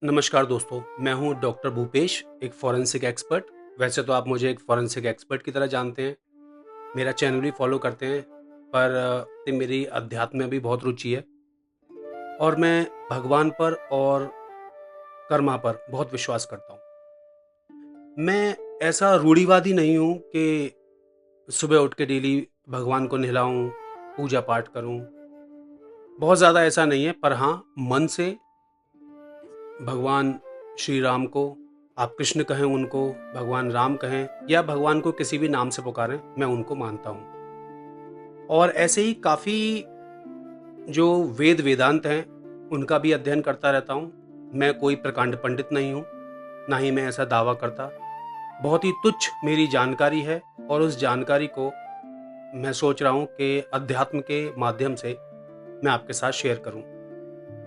नमस्कार दोस्तों, मैं हूं डॉक्टर भूपेश, एक फॉरेंसिक एक्सपर्ट। वैसे तो आप मुझे एक फॉरेंसिक एक्सपर्ट की तरह जानते हैं, मेरा चैनल भी फॉलो करते हैं, पर मेरी अध्यात्म में भी बहुत रुचि है और मैं भगवान पर और कर्मा पर बहुत विश्वास करता हूं। मैं ऐसा रूढ़िवादी नहीं हूं कि सुबह उठ के डेली भगवान को नहलाऊं, पूजा पाठ करूं। बहुत ज़्यादा ऐसा नहीं है, पर हाँ, मन से भगवान श्री राम को, आप कृष्ण कहें उनको, भगवान राम कहें या भगवान को किसी भी नाम से पुकारें, मैं उनको मानता हूँ। और ऐसे ही काफ़ी जो वेद वेदांत हैं, उनका भी अध्ययन करता रहता हूँ। मैं कोई प्रकांड पंडित नहीं हूँ, ना ही मैं ऐसा दावा करता। बहुत ही तुच्छ मेरी जानकारी है और उस जानकारी को मैं सोच रहा हूँ कि अध्यात्म के माध्यम से मैं आपके साथ शेयर करूँ।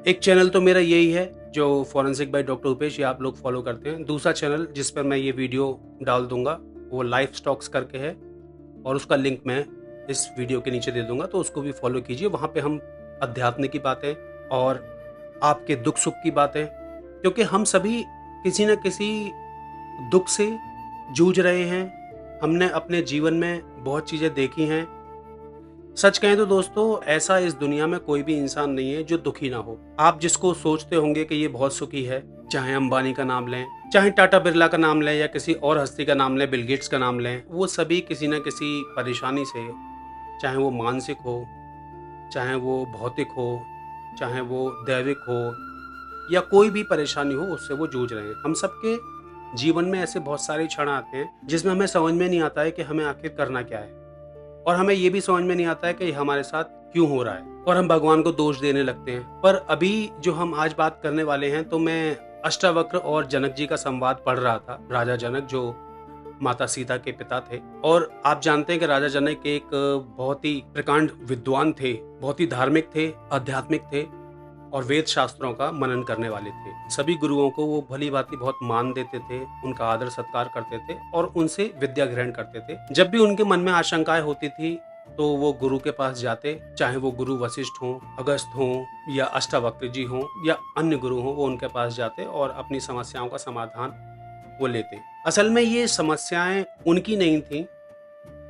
एक चैनल तो मेरा यही है जो फॉरेंसिक बाय डॉक्टर उपेश, ये आप लोग फॉलो करते हैं। दूसरा चैनल जिस पर मैं ये वीडियो डाल दूंगा वो लाइफ स्टॉक्स करके है और उसका लिंक मैं इस वीडियो के नीचे दे दूंगा, तो उसको भी फॉलो कीजिए। वहाँ पे हम अध्यात्म की बातें और आपके दुख सुख की बातें, क्योंकि हम सभी किसी न किसी दुख से जूझ रहे हैं। हमने अपने जीवन में बहुत चीज़ें देखी हैं। सच कहें तो दोस्तों, ऐसा इस दुनिया में कोई भी इंसान नहीं है जो दुखी ना हो। आप जिसको सोचते होंगे कि ये बहुत सुखी है, चाहे अंबानी का नाम लें, चाहे टाटा बिरला का नाम लें या किसी और हस्ती का नाम लें, बिल गेट्स का नाम लें, वो सभी किसी न किसी परेशानी से, चाहे वो मानसिक हो, चाहे वो भौतिक हो, चाहे वो दैविक हो या कोई भी परेशानी हो, उससे वो जूझ रहे हैं। हम सबके जीवन में ऐसे बहुत सारे क्षण आते हैं जिसमें हमें समझ में नहीं आता है कि हमें आखिर करना क्या है, और हमें ये भी समझ में नहीं आता है कि ये हमारे साथ क्यों हो रहा है, और हम भगवान को दोष देने लगते हैं। पर अभी जो हम आज बात करने वाले हैं, तो मैं अष्टावक्र और जनक जी का संवाद पढ़ रहा था। राजा जनक जो माता सीता के पिता थे, और आप जानते हैं कि राजा जनक एक बहुत ही प्रकांड विद्वान थे, बहुत ही धार्मिक थे, आध्यात्मिक थे और वेद शास्त्रों का मनन करने वाले थे। सभी गुरुओं को वो भली भांति बहुत मान देते थे, उनका आदर सत्कार करते थे और उनसे विद्या ग्रहण करते थे। जब भी उनके मन में आशंकाएं होती थी तो वो गुरु के पास जाते, चाहे वो गुरु वशिष्ठ हों, अगस्त हों या अष्टावक्र जी हों या अन्य गुरु हों, वो उनके पास जाते और अपनी समस्याओं का समाधान वो लेते। असल में ये समस्याएं उनकी नहीं थी।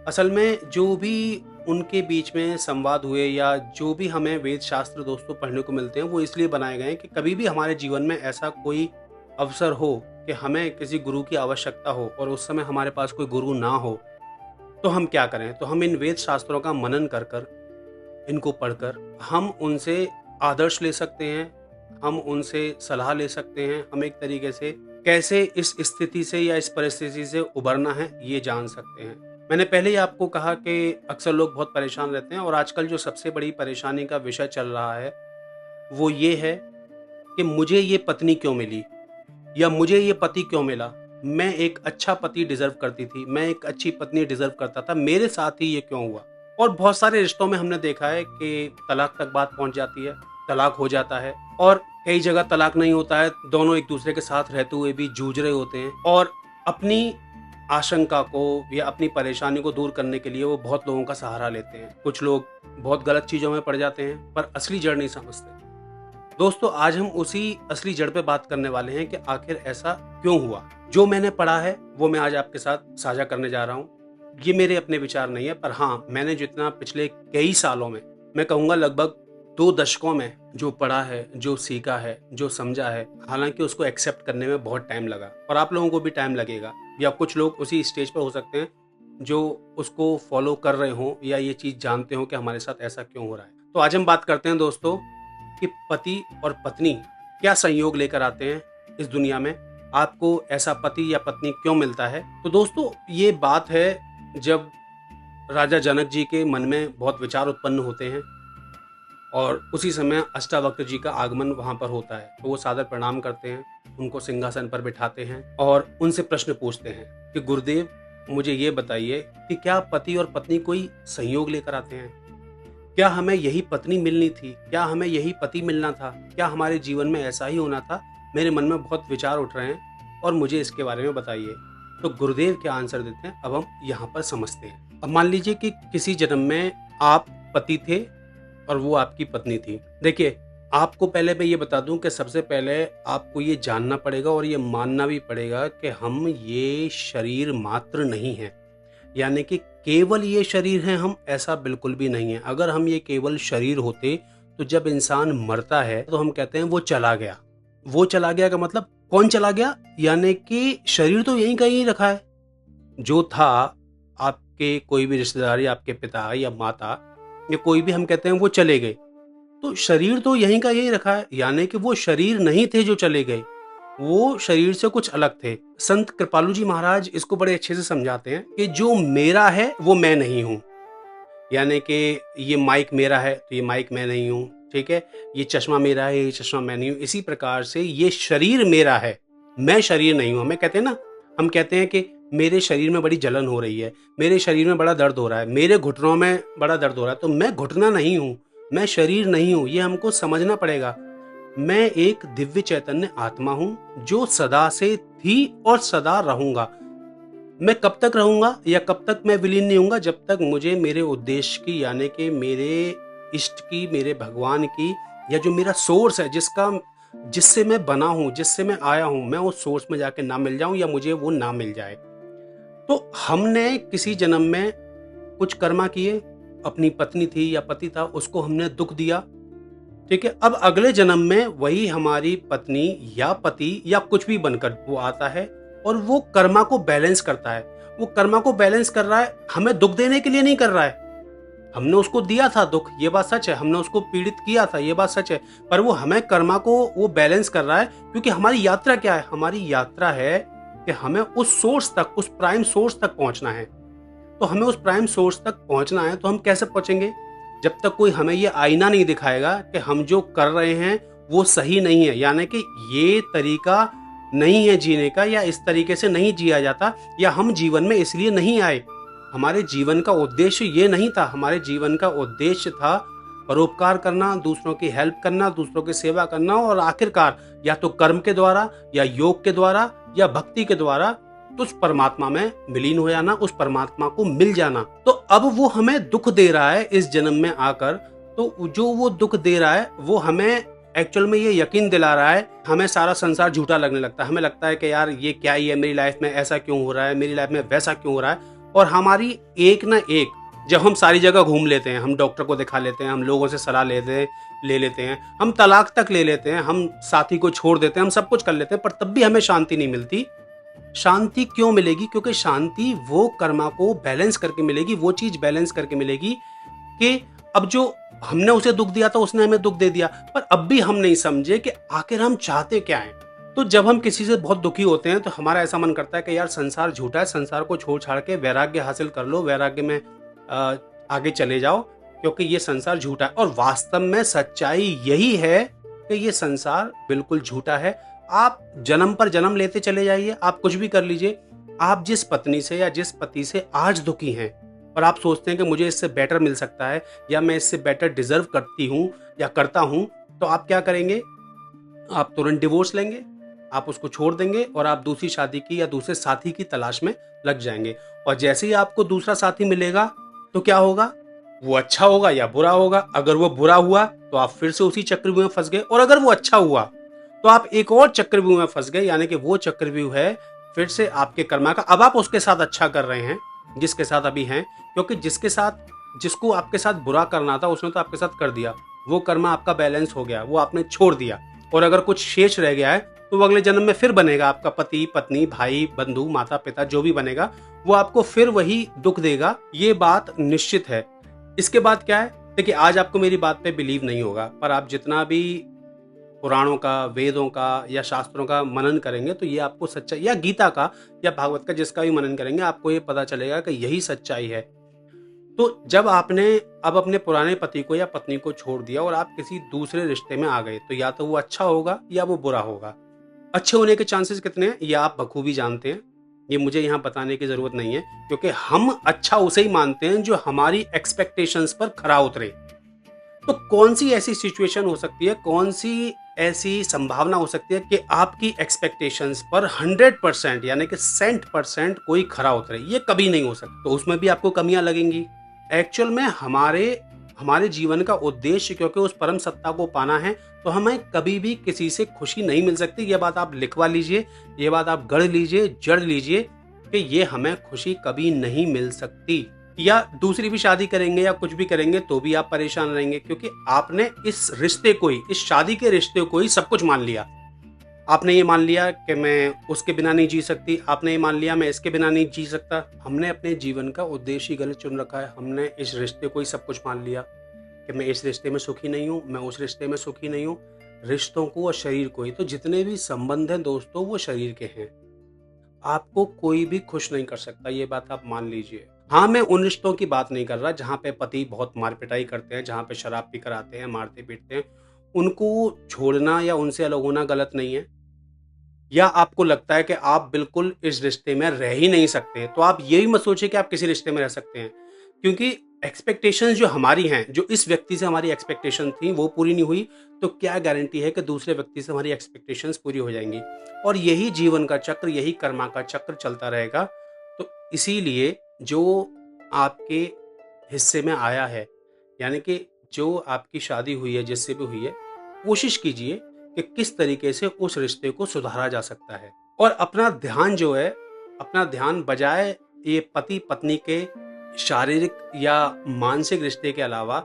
असल में जो भी उनके बीच में संवाद हुए या जो भी हमें वेद शास्त्र दोस्तों पढ़ने को मिलते हैं, वो इसलिए बनाए गए हैं कि कभी भी हमारे जीवन में ऐसा कोई अवसर हो कि हमें किसी गुरु की आवश्यकता हो और उस समय हमारे पास कोई गुरु ना हो, तो हम क्या करें। तो हम इन वेद शास्त्रों का मनन कर कर, इनको पढ़कर हम उनसे आदर्श ले सकते हैं, हम उनसे सलाह ले सकते हैं, हम एक तरीके से कैसे इस स्थिति से या इस परिस्थिति से उबरना है ये जान सकते हैं। मैंने पहले ही आपको कहा कि अक्सर लोग बहुत परेशान रहते हैं और आजकल जो सबसे बड़ी परेशानी का विषय चल रहा है वो ये है कि मुझे ये पत्नी क्यों मिली या मुझे ये पति क्यों मिला। मैं एक अच्छा पति डिजर्व करती थी, मैं एक अच्छी पत्नी डिजर्व करता था, मेरे साथ ही ये क्यों हुआ। और बहुत सारे रिश्तों में हमने देखा है कि तलाक तक बात पहुंच जाती है, तलाक हो जाता है, और कई जगह तलाक नहीं होता है, दोनों एक दूसरे के साथ रहते हुए भी जूझ रहे होते हैं और अपनी आशंका को या अपनी परेशानी को दूर करने के लिए वो बहुत लोगों का सहारा लेते हैं। कुछ लोग बहुत गलत चीजों में पड़ जाते हैं पर असली जड़ नहीं समझते। दोस्तों, आज हम उसी असली जड़ पे बात करने वाले हैं कि आखिर ऐसा क्यों हुआ। जो मैंने पढ़ा है वो मैं आज आपके साथ साझा करने जा रहा हूँ। ये मेरे अपने विचार नहीं है, पर हाँ, मैंने जितना पिछले कई सालों में, मैं कहूँगा लगभग 2 दशकों में जो पढ़ा है, जो सीखा है, जो समझा है, हालांकि उसको एक्सेप्ट करने में बहुत टाइम लगा और आप लोगों को भी टाइम लगेगा, या कुछ लोग उसी स्टेज पर हो सकते हैं जो उसको फॉलो कर रहे हों या ये चीज़ जानते हो कि हमारे साथ ऐसा क्यों हो रहा है। तो आज हम बात करते हैं दोस्तों कि पति और पत्नी क्या संयोग लेकर आते हैं इस दुनिया में, आपको ऐसा पति या पत्नी क्यों मिलता है। तो दोस्तों, ये बात है जब राजा जनक जी के मन में बहुत विचार उत्पन्न होते हैं और उसी समय अष्टावक्र जी का आगमन वहां पर होता है। तो वो सादर प्रणाम करते हैं, उनको सिंहासन पर बिठाते हैं और उनसे प्रश्न पूछते हैं कि गुरुदेव, मुझे ये बताइए कि क्या पति और पत्नी कोई संयोग लेकर आते हैं? क्या हमें यही पत्नी मिलनी थी? क्या हमें यही पति मिलना था? क्या हमारे जीवन में ऐसा ही होना था? मेरे मन में बहुत विचार उठ रहे हैं और मुझे इसके बारे में बताइए। तो गुरुदेव क्या आंसर देते हैं, अब हम यहाँ पर समझते हैं। अब मान लीजिए कि किसी जन्म में आप पति थे और वो आपकी पत्नी थी। देखिए, आपको पहले मैं ये बता दूं कि सबसे पहले आपको ये जानना पड़ेगा और ये मानना भी पड़ेगा कि हम ये शरीर मात्र नहीं हैं, यानी कि केवल ये शरीर हैं हम, ऐसा बिल्कुल भी नहीं है। अगर हम ये केवल शरीर होते तो जब इंसान मरता है तो हम कहते हैं वो चला गया। वो चला गया का मतलब कौन चला गया, यानी कि शरीर तो यहीं कहीं रखा है, जो था आपके कोई भी रिश्तेदार या आपके पिता या माता या कोई भी, हम कहते हैं वो चले गए, तो शरीर तो यहीं का यहीं रखा है, यानी कि वो शरीर नहीं थे जो चले गए, वो शरीर से कुछ अलग थे। संत कृपालु जी महाराज इसको बड़े अच्छे से समझाते हैं कि जो मेरा है वो मैं नहीं हूँ, यानी कि ये माइक मेरा है तो ये माइक मैं नहीं हूँ, ठीक है, ये चश्मा मेरा है ये चश्मा मैं नहीं हूँ। इसी प्रकार से ये शरीर मेरा है, मैं शरीर नहीं हूँ। हमें कहते हैं ना, हम कहते हैं कि मेरे शरीर में बड़ी जलन हो रही है, मेरे शरीर में बड़ा दर्द हो रहा है, मेरे घुटनों में बड़ा दर्द हो रहा है, तो मैं घुटना नहीं हूँ, मैं शरीर नहीं हूँ, ये हमको समझना पड़ेगा। मैं एक दिव्य चैतन्य आत्मा हूँ जो सदा से थी और सदा रहूंगा। मैं कब तक रहूंगा या कब तक मैं विलीन नहीं होऊंगा, जब तक मुझे मेरे उद्देश्य की, यानी कि मेरे इष्ट की, मेरे भगवान की, या जो मेरा सोर्स है जिससे मैं बना हूं, जिससे मैं आया हूं, मैं उस सोर्स में जाके ना मिल जाऊं या मुझे वो ना मिल जाए। तो हमने किसी जन्म में कुछ कर्मा किए, अपनी पत्नी थी या पति था उसको हमने दुख दिया, ठीक है, अब अगले जन्म में वही हमारी पत्नी या पति या कुछ भी बनकर वो आता है और वो कर्मा को बैलेंस करता है। वो कर्मा को बैलेंस कर रहा है, हमें दुख देने के लिए नहीं कर रहा है। हमने उसको दिया था दुख, ये बात सच है, हमने उसको पीड़ित किया था, ये बात सच है, पर वो हमें कर्मा को वो बैलेंस कर रहा है, क्योंकि हमारी यात्रा क्या है, हमारी यात्रा है कि हमें उस सोर्स तक, उस प्राइम सोर्स तक पहुंचना है। तो हमें उस प्राइम सोर्स तक पहुंचना है, तो हम कैसे पहुंचेंगे, जब तक कोई हमें ये आईना नहीं दिखाएगा कि हम जो कर रहे हैं वो सही नहीं है, यानी कि ये तरीका नहीं है जीने का, या इस तरीके से नहीं जिया जाता, या हम जीवन में इसलिए नहीं आए। हमारे जीवन का उद्देश्य ये नहीं था, हमारे जीवन का उद्देश्य था परोपकार करना, दूसरों की हेल्प करना, दूसरों की सेवा करना, और आखिरकार या तो कर्म के द्वारा या योग के द्वारा या भक्ति के द्वारा तो उस परमात्मा में विलीन हो जाना, उस परमात्मा को मिल जाना। तो अब वो हमें दुख दे रहा है इस जन्म में आकर, तो जो वो दुख दे रहा है वो हमें एक्चुअल में ये यकीन दिला रहा है, हमें सारा संसार झूठा लगने लगता है, हमें लगता है कि यार ये क्या ही है, मेरी लाइफ में ऐसा क्यों हो रहा है, मेरी लाइफ में वैसा क्यों हो रहा है। और हमारी एक ना एक, जब हम सारी जगह घूम लेते हैं, हम डॉक्टर को दिखा लेते हैं, हम लोगों से सलाह ले लेते हैं, हम तलाक तक ले लेते हैं, हम साथी को छोड़ देते हैं, हम सब कुछ कर लेते हैं, पर तब भी हमें शांति नहीं मिलती। शांति क्यों मिलेगी, क्योंकि शांति वो कर्मा को बैलेंस करके मिलेगी, वो चीज बैलेंस करके मिलेगी कि अब जो हमने उसे दुख दिया था उसने हमें दुख दे दिया, पर अब भी हम नहीं समझे कि आखिर हम चाहते क्या हैं। तो जब हम किसी से बहुत दुखी होते हैं तो हमारा ऐसा मन करता है कि यार संसार झूठा है, संसार को छोड़ छाड़ के वैराग्य हासिल कर लो, वैराग्य में आगे चले जाओ, क्योंकि ये संसार झूठा है। और वास्तव में सच्चाई यही है कि ये संसार बिल्कुल झूठा है। आप जन्म पर जन्म लेते चले जाइए, आप कुछ भी कर लीजिए, आप जिस पत्नी से या जिस पति से आज दुखी हैं और आप सोचते हैं कि मुझे इससे बेटर मिल सकता है या मैं इससे बेटर डिजर्व करती हूँ या करता हूँ, तो आप क्या करेंगे, आप तुरंत डिवोर्स लेंगे, आप उसको छोड़ देंगे और आप दूसरी शादी की या दूसरे साथी की तलाश में लग जाएंगे। और जैसे ही आपको दूसरा साथी मिलेगा तो क्या होगा, वो अच्छा होगा या बुरा होगा। अगर वो बुरा हुआ तो आप फिर से उसी चक्रव्यूह में फंस गए, और अगर वो अच्छा हुआ तो आप एक और चक्रव्यूह में फंस गए, यानी कि वो चक्रव्यूह है फिर से आपके कर्मा का। अब आप उसके साथ अच्छा कर रहे हैं जिसके साथ अभी हैं, क्योंकि जिसको आपके साथ बुरा करना था उसने तो आपके साथ कर दिया, वो कर्मा आपका बैलेंस हो गया, वो आपने छोड़ दिया। और अगर कुछ शेष रह गया है तो वो अगले जन्म में फिर बनेगा, आपका पति पत्नी भाई बंधु माता पिता जो भी बनेगा वो आपको फिर वही दुख देगा, ये बात निश्चित है। इसके बाद क्या है, देखिए आज आपको मेरी बात पे बिलीव नहीं होगा, पर आप जितना भी पुराणों का, वेदों का या शास्त्रों का मनन करेंगे तो ये आपको सच्चाई, या गीता का या भागवत का जिसका भी मनन करेंगे आपको ये पता चलेगा कि यही सच्चाई है। तो जब आपने अब अपने पुराने पति को या पत्नी को छोड़ दिया और आप किसी दूसरे रिश्ते में आ गए, तो या तो वो अच्छा होगा या वो बुरा होगा। अच्छे होने के चांसेस कितने हैं ये आप बखूबी जानते हैं, ये मुझे यहाँ बताने की जरूरत नहीं है, क्योंकि हम अच्छा उसे ही मानते हैं जो हमारी एक्सपेक्टेशंस पर खरा उतरे। तो कौन सी ऐसी सिचुएशन हो सकती है, कौन सी ऐसी संभावना हो सकती है कि आपकी एक्सपेक्टेशंस पर 100% यानी कि 100% कोई खरा उतरे, ये कभी नहीं हो सकता। तो उसमें भी आपको कमियां लगेंगी। एक्चुअल में हमारे जीवन का उद्देश्य क्योंकि उस परम सत्ता को पाना है, तो हमें कभी भी किसी से खुशी नहीं मिल सकती। ये बात आप लिखवा लीजिए, ये बात आप गढ़ लीजिए, जड़ लीजिए कि ये हमें खुशी कभी नहीं मिल सकती। या दूसरी भी शादी करेंगे या कुछ भी करेंगे तो भी आप परेशान रहेंगे, क्योंकि आपने इस रिश्ते को ही, इस शादी के रिश्ते को ही सब कुछ मान लिया। आपने ये मान लिया कि मैं उसके बिना नहीं जी सकती, आपने ये मान लिया मैं इसके बिना नहीं जी सकता। हमने अपने जीवन का उद्देश्य ही गलत चुन रखा है। हमने इस रिश्ते को ही सब कुछ मान लिया कि मैं इस रिश्ते में सुखी नहीं हूँ, मैं उस रिश्ते में सुखी नहीं हूँ। रिश्तों को और शरीर को ही, तो जितने भी संबंध हैं दोस्तों वो शरीर के हैं। आपको कोई भी खुश नहीं कर सकता, ये बात आप मान लीजिए। हाँ, मैं उन रिश्तों की बात नहीं कर रहा जहाँ पे पति बहुत मार पिटाई करते हैं, जहाँ पे शराब पीकर आते हैं, मारते पीटते हैं। उनको छोड़ना या उनसे अलग होना गलत नहीं है। या आपको लगता है कि आप बिल्कुल इस रिश्ते में रह ही नहीं सकते, तो आप ये भी मत सोचिए कि आप किसी रिश्ते में रह सकते हैं। क्योंकि एक्सपेक्टेशंस जो हमारी हैं, जो इस व्यक्ति से हमारी एक्सपेक्टेशन थी वो पूरी नहीं हुई, तो क्या गारंटी है कि दूसरे व्यक्ति से हमारी एक्सपेक्टेशंस पूरी हो जाएंगी। और यही जीवन का चक्र, यही कर्मा का चक्र चलता रहेगा। तो इसीलिए जो आपके हिस्से में आया है, यानी कि जो आपकी शादी हुई है, जिससे भी हुई है, कोशिश कीजिए कि किस तरीके से उस रिश्ते को सुधारा जा सकता है। और अपना ध्यान जो है, अपना ध्यान बजाय ये पति पत्नी के शारीरिक या मानसिक रिश्ते के अलावा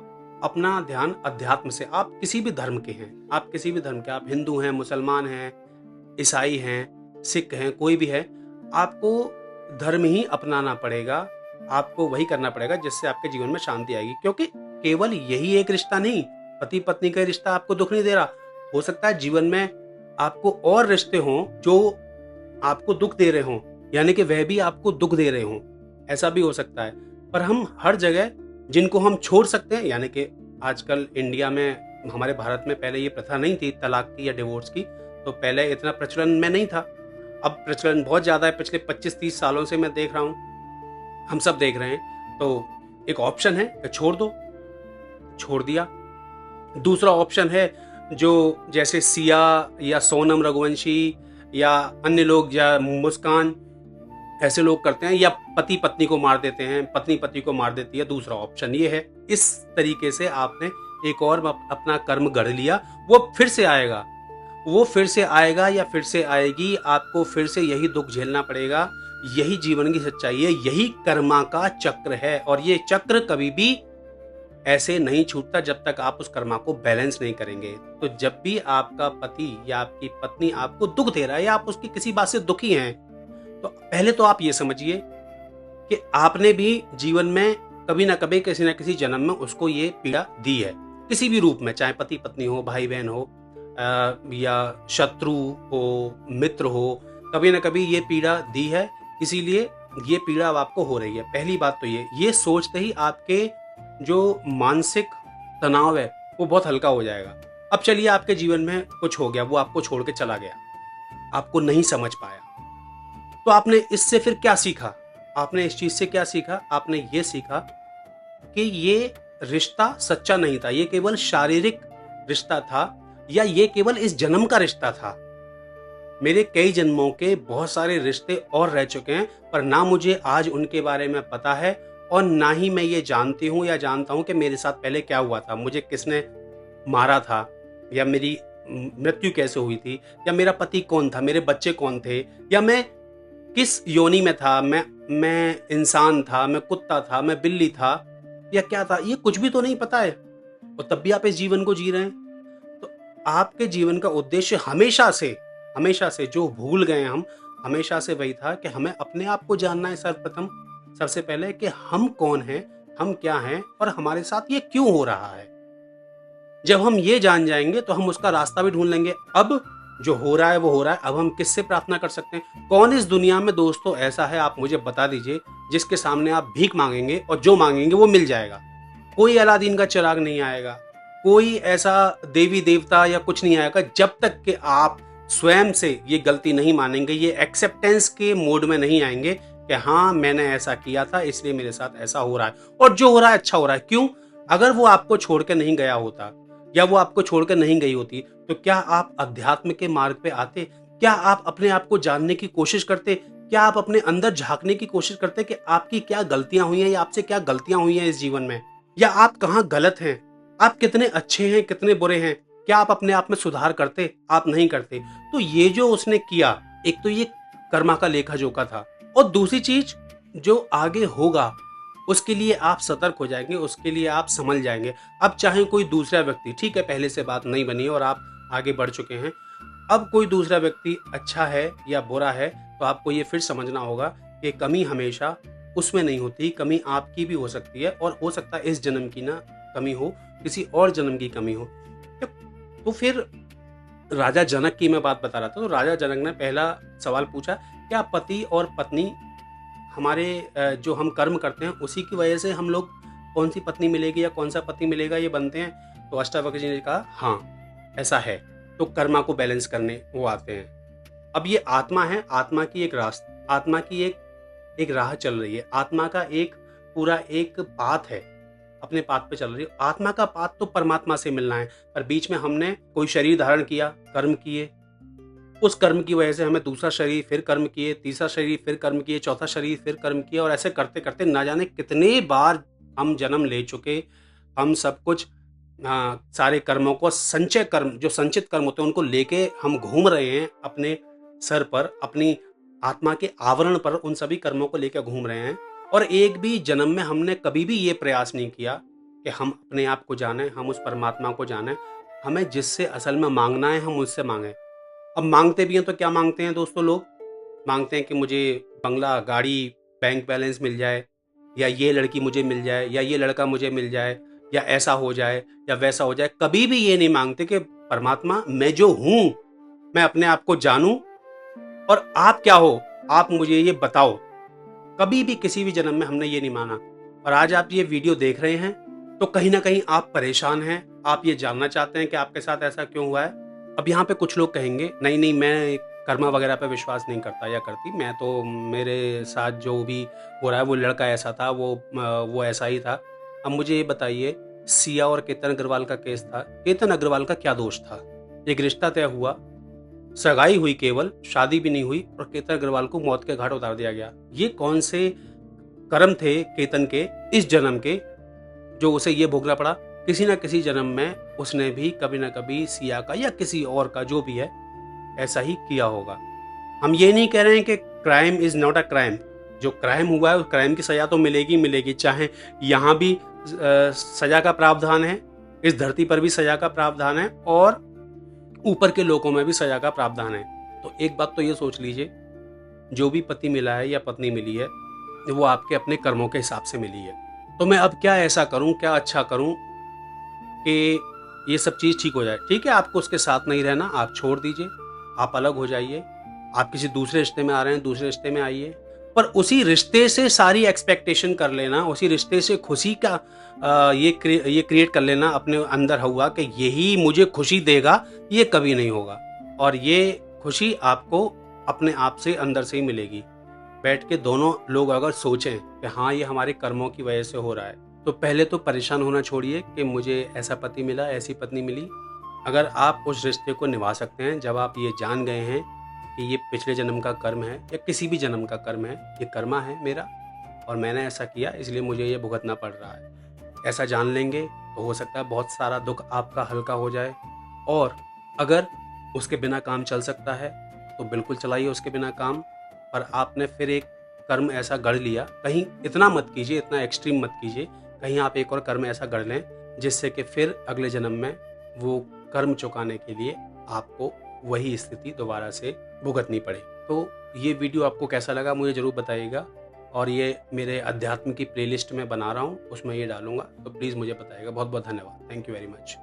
अपना ध्यान अध्यात्म से, आप किसी भी धर्म के हैं, आप किसी भी धर्म के, आप हिंदू हैं, मुसलमान हैं, ईसाई हैं, सिख हैं, कोई भी है, आपको धर्म ही अपनाना पड़ेगा। आपको वही करना पड़ेगा जिससे आपके जीवन में शांति आएगी। क्योंकि केवल यही एक रिश्ता नहीं, पति पत्नी का रिश्ता आपको दुख नहीं दे रहा। हो सकता है जीवन में आपको और रिश्ते हों जो आपको दुख दे रहे हों, यानी कि वह भी आपको दुख दे रहे हों, ऐसा भी हो सकता है। पर हम हर जगह जिनको हम छोड़ सकते हैं, यानी कि आजकल इंडिया में, हमारे भारत में पहले ये प्रथा नहीं थी तलाक की या डिवोर्स की, तो पहले इतना प्रचलन में नहीं था। अब प्रचलन बहुत ज़्यादा है, पिछले 25-30 सालों से मैं देख रहा हूँ, हम सब देख रहे हैं। तो एक ऑप्शन है कि छोड़ दो, छोड़ दिया। दूसरा ऑप्शन है जो जैसे सिया या सोनम रघुवंशी या अन्य लोग या मुस्कान, ऐसे लोग करते हैं, या पति पत्नी को मार देते हैं, पत्नी पति को मार देती है। दूसरा ऑप्शन ये है। इस तरीके से आपने एक और अपना कर्म गढ़ लिया, वो फिर से आएगा, वो फिर से आएगा या फिर से आएगी, आपको फिर से यही दुख झेलना पड़ेगा। यही जीवन की सच्चाई है, यही कर्मा का चक्र है। और ये चक्र कभी भी ऐसे नहीं छूटता जब तक आप उस कर्मा को बैलेंस नहीं करेंगे। तो जब भी आपका पति या आपकी पत्नी आपको दुख दे रहा है या आप उसकी किसी बात से दुखी हैं, तो पहले तो आप ये समझिए कि आपने भी जीवन में कभी ना कभी, किसी ना किसी जन्म में उसको ये पीड़ा दी है, किसी भी रूप में, चाहे पति पत्नी हो, भाई बहन हो, या शत्रु हो, मित्र हो, कभी ना कभी ये पीड़ा दी है। इसीलिए ये पीड़ा अब आपको हो रही है। पहली बात तो ये सोचते ही आपके जो मानसिक तनाव है वो बहुत हल्का हो जाएगा। अब चलिए, आपके जीवन में कुछ हो गया, वो आपको छोड़ के चला गया, आपको नहीं समझ पाया, तो आपने इससे फिर क्या सीखा? आपने इस चीज से क्या सीखा? आपने ये सीखा कि ये रिश्ता सच्चा नहीं था, ये केवल शारीरिक रिश्ता था, या ये केवल इस जन्म का रिश्ता था। मेरे कई जन्मों के बहुत सारे रिश्ते और रह चुके हैं, पर ना मुझे आज उनके बारे में पता है और ना ही मैं ये जानती हूँ या जानता हूँ कि मेरे साथ पहले क्या हुआ था, मुझे किसने मारा था, या मेरी मृत्यु कैसे हुई थी, या मेरा पति कौन था, मेरे बच्चे कौन थे, या मैं किस योनि में था, मैं इंसान था, मैं कुत्ता था, मैं बिल्ली था, या क्या था, ये कुछ भी तो नहीं पता है। और तब भी आप इस जीवन को जी रहे हैं। तो आपके जीवन का उद्देश्य हमेशा से जो भूल गए हम, हमेशा से वही था कि हमें अपने आप को जानना है सर्वप्रथम, सबसे पहले, कि हम कौन हैं, हम क्या हैं और हमारे साथ ये क्यों हो रहा है। जब हम ये जान जाएंगे तो हम उसका रास्ता भी ढूंढ लेंगे। अब जो हो रहा है वो हो रहा है, अब हम किससे प्रार्थना कर सकते हैं? कौन इस दुनिया में दोस्तों ऐसा है, आप मुझे बता दीजिए, जिसके सामने आप भीख मांगेंगे और जो मांगेंगे वो मिल जाएगा? कोई अलादीन का चिराग नहीं आएगा, कोई ऐसा देवी देवता या कुछ नहीं आएगा, जब तक कि आप स्वयं से ये गलती नहीं मानेंगे, ये एक्सेप्टेंस के मोड में नहीं आएंगे कि हाँ मैंने ऐसा किया था इसलिए मेरे साथ ऐसा हो रहा है, और जो हो रहा है अच्छा हो रहा है। क्यों? अगर वो आपको छोड़ के नहीं गया होता या वो आपको छोड़ कर नहीं गई होती, तो क्या आप अध्यात्म के मार्ग पे आते? क्या आप अपने आप को जानने की कोशिश करते? क्या आप अपने अंदर झांकने की कोशिश करते कि आपकी क्या गलतियां हुई हैं या आपसे क्या गलतियां हुई हैं इस जीवन में? या आप कहाँ गलत हैं, आप कितने अच्छे हैं, कितने बुरे हैं, क्या आप अपने आप में सुधार करते? आप नहीं करते। तो ये जो उसने किया, एक तो ये कर्मा का लेखा-जोखा था और दूसरी चीज़ जो आगे होगा, उसके लिए आप सतर्क हो जाएँगे, उसके लिए आप सँभल जाएँगे। अब चाहे कोई दूसरा व्यक्ति, ठीक है पहले से बात नहीं बनी है और आप आगे बढ़ चुके हैं, अब कोई दूसरा व्यक्ति अच्छा है या बुरा है, तो आपको ये फिर समझना होगा कि कमी हमेशा उसमें नहीं होती, कमी आपकी भी हो सकती है और हो सकता है इस जन्म की ना कमी हो, किसी और जन्म की कमी हो। तो फिर राजा जनक की मैं बात बता रहा था, तो राजा जनक ने पहला सवाल पूछा, क्या पति और पत्नी हमारे जो हम कर्म करते हैं उसी की वजह से हम लोग कौन-सी पत्नी मिलेगी या कौन-सा पति मिलेगा ये बनते हैं? तो अष्टावक्र जी ने कहा, हाँ, ऐसा है। तो कर्मा को बैलेंस करने वो आते हैं। अब ये आत्मा है, आत्मा की एक राह चल रही है। आत्मा का एक पूरा एक पाथ है, अपने पाथ पे चल रही है। आत्मा का पाथ तो परमात्मा से मिलना है, पर बीच में हमने कोई शरीर धारण किया, कर्म किए, उस कर्म की वजह से हमें दूसरा शरीर, फिर कर्म किए, तीसरा शरीर, फिर कर्म किए, चौथा शरीर, फिर कर्म किए और ऐसे करते-करते ना जाने कितने बार हम जन्म ले चुके। हम सब कुछ सारे कर्मों को संचय कर्म जो संचित कर्म होते हैं उनको लेके हम घूम रहे हैं अपने सर पर, अपनी आत्मा के आवरण पर उन सभी कर्मों को लेकर घूम रहे हैं और एक भी जन्म में हमने कभी भी ये प्रयास नहीं किया कि हम अपने आप को जानें, हम उस परमात्मा को जानें। हमें जिससे असल में माँगना है हम उससे माँगे। अब माँगते भी हैं तो क्या माँगते हैं दोस्तों लोग? माँगते हैं कि मुझे बंगला, गाड़ी, बैंक बैलेंस मिल जाए या ये लड़की मुझे मिल जाए या ये लड़का मुझे मिल जाए या ऐसा हो जाए या वैसा हो जाए। कभी भी ये नहीं माँगते कि परमात्मा मैं जो हूँ, मैं अपने आप को जानूँ और आप क्या हो? आप मुझे ये बताओ। कभी भी किसी भी जन्म में हमने ये नहीं माना और आज आप ये वीडियो देख रहे हैं, तो कहीं न कहीं आप परेशान हैं, आप ये जानना चाहते हैं कि आपके साथ ऐसा क्यों हुआ है? अब यहाँ पे कुछ लोग कहेंगे, नहीं, नहीं मैं कर्मा वगैरह पे विश्वास नहीं करता या करती, मैं तो मेरे साथ जो भी हो रहा है वो लड़का ऐसा था, वो ऐसा ही था। अब मुझे ये बताइए, सिया और केतन अग्रवाल का केस था, केतन अग्रवाल का क्या दोष था? एक रिश्ता तय हुआ, सगाई हुई केवल, शादी भी नहीं हुई और केतन अग्रवाल को मौत के घाट उतार दिया गया। ये कौन से कर्म थे केतन के इस जन्म के जो उसे ये भोगना पड़ा? किसी न किसी जन्म में उसने भी कभी न कभी सिया का या किसी और का जो भी है ऐसा ही किया होगा। हम ये नहीं कह रहे हैं कि crime is not a crime. जो क्राइम हुआ है उस क्राइम की सज़ा तो मिलेगी ही मिलेगी, चाहे यहाँ भी सज़ा का प्रावधान है, इस धरती पर भी सज़ा का प्रावधान है और ऊपर के लोकों में भी सज़ा का प्रावधान है। तो एक बात तो ये सोच लीजिए, जो भी पति मिला है या पत्नी मिली है, वो आपके अपने कर्मों के हिसाब से मिली है। तो मैं अब क्या ऐसा करूँ, क्या अच्छा करूँ कि ये सब चीज़ ठीक हो जाए? ठीक है, आपको उसके साथ नहीं रहना, आप छोड़ दीजिए, आप अलग हो जाइए। आप किसी दूसरे रिश्ते में आ रहे हैं, दूसरे रिश्ते में आइए। पर उसी रिश्ते से सारी एक्सपेक्टेशन कर लेना, उसी रिश्ते से खुशी का ये क्रिएट कर लेना अपने अंदर हुआ कि यही मुझे खुशी देगा, ये कभी नहीं होगा। और ये खुशी आपको अपने आप से अंदर से ही मिलेगी। बैठ के दोनों लोग अगर सोचें कि हाँ, ये हमारे कर्मों की वजह से हो रहा है, तो पहले तो परेशान होना छोड़िए कि मुझे ऐसा पति मिला, ऐसी पत्नी मिली। अगर आप उस रिश्ते को निभा सकते हैं, जब आप ये जान गए हैं कि ये पिछले जन्म का कर्म है या किसी भी जन्म का कर्म है, ये कर्मा है मेरा और मैंने ऐसा किया इसलिए मुझे ये भुगतना पड़ रहा है। ऐसा जान लेंगे तो हो सकता है बहुत सारा दुःख आपका हल्का हो जाए और अगर उसके बिना काम चल सकता है, तो बिल्कुल चलाइए उसके बिना काम। पर आपने फिर एक कर्म ऐसा गढ़ लिया, कहीं इतना मत कीजिए, इतना एक्सट्रीम मत कीजिए, कहीं आप एक और कर्म ऐसा गढ़ लें जिससे कि फिर अगले जन्म में वो कर्म चुकाने के लिए आपको वही स्थिति दोबारा से भुगतनी पड़े। तो ये वीडियो आपको कैसा लगा मुझे ज़रूर बताइएगा और ये मेरे अध्यात्म की प्लेलिस्ट में बना रहा हूँ, उसमें ये डालूँगा, तो प्लीज़ मुझे बताइएगा। बहुत-बहुत धन्यवाद। Thank you very much.